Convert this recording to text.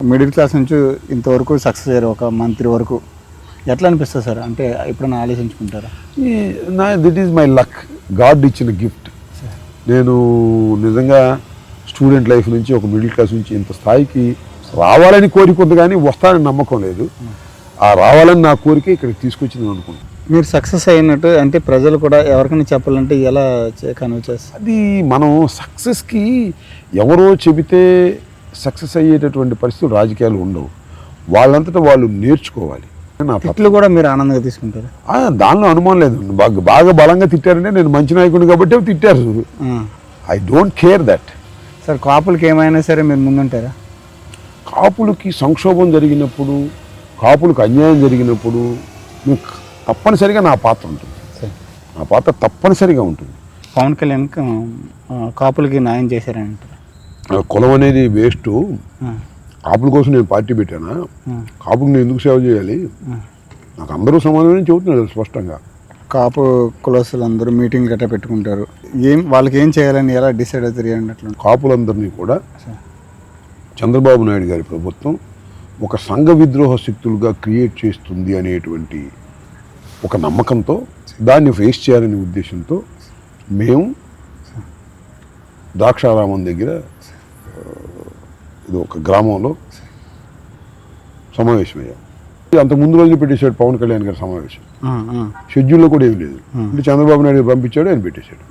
Middle class నుంచి ఇంతవరకు success అయ్యారు, ఒక మంత్రి వరకు. ఎట్లా అనిపిస్తుంది సార్? అంటే ఎప్పుడైనా ఆలోచించుకుంటారా? దిట్ ఈజ్ మై లక్, గాడ్ ఇచ్చిన గిఫ్ట్. నేను నిజంగా స్టూడెంట్ లైఫ్ నుంచి ఒక మిడిల్ క్లాస్ నుంచి ఇంత స్థాయికి రావాలని కోరిక ఉంది, కానీ వస్తానని నమ్మకం లేదు. ఆ రావాలని నా కోరిక ఇక్కడికి తీసుకొచ్చింది అనుకుంటున్నాను. మీరు సక్సెస్ అయినట్టు అంటే ప్రజలు కూడా ఎవరికైనా చెప్పాలంటే ఎలా కన్వే చేస్తారు? అది మనం సక్సెస్కి ఎవరో చెబితే సక్సెస్ అయ్యేటటువంటి పరిస్థితులు రాజకీయాలు ఉండవు. వాళ్ళంతటా వాళ్ళు నేర్చుకోవాలి. తిట్లు కూడా మీరు ఆనందంగా తీసుకుంటారు? దానిలో అనుమానం లేదు. బాగా బలంగా తిట్టారంటే నేను మంచి నాయకుడిని కాబట్టి తిట్టారు. I don't care that. Sir, కాపులకి ఏమైనా సరే మీరు ముందుంటారా? కాపులకి సంక్షోభం జరిగినప్పుడు, కాపులకు అన్యాయం జరిగినప్పుడు తప్పనిసరిగా నా పాత్ర ఉంటుంది. నా పాత్ర తప్పనిసరిగా ఉంటుంది. పవన్ కళ్యాణ్ కాపులకి న్యాయం చేశారంటారు? కులం అనేది వేస్ట్. కాపుల కోసం నేను పార్టీ పెట్టానా? కాపులకు నేను ఎందుకు సేవ చేయాలి? నాకు అందరూ సమానమని చెబుతున్నారు స్పష్టంగా. కాపు కులస్తులు అందరూ మీటింగ్ గట్రా పెట్టుకుంటారు. వాళ్ళకి ఏం చేయాలని ఎలా డిసైడ్ అవుతారు అన్నట్లు? కాపులందరినీ కూడా చంద్రబాబు నాయుడు గారి ప్రభుత్వం ఒక సంఘ విద్రోహ శక్తులుగా క్రియేట్ చేస్తుంది అనేటువంటి ఒక నమ్మకంతో, దాన్ని ఫేస్ చేయాలనే ఉద్దేశంతో మేము ద్రాక్షారామం దగ్గర ఇది ఒక గ్రామంలో సమావేశమయ్యాం. అంత ముందు రోజు పెట్టేశాడు పవన్ కళ్యాణ్ గారి సమావేశం. షెడ్యూల్లో కూడా ఏమి లేదు. చంద్రబాబు నాయుడు పంపించాడు, ఆయన పెట్టేశాడు.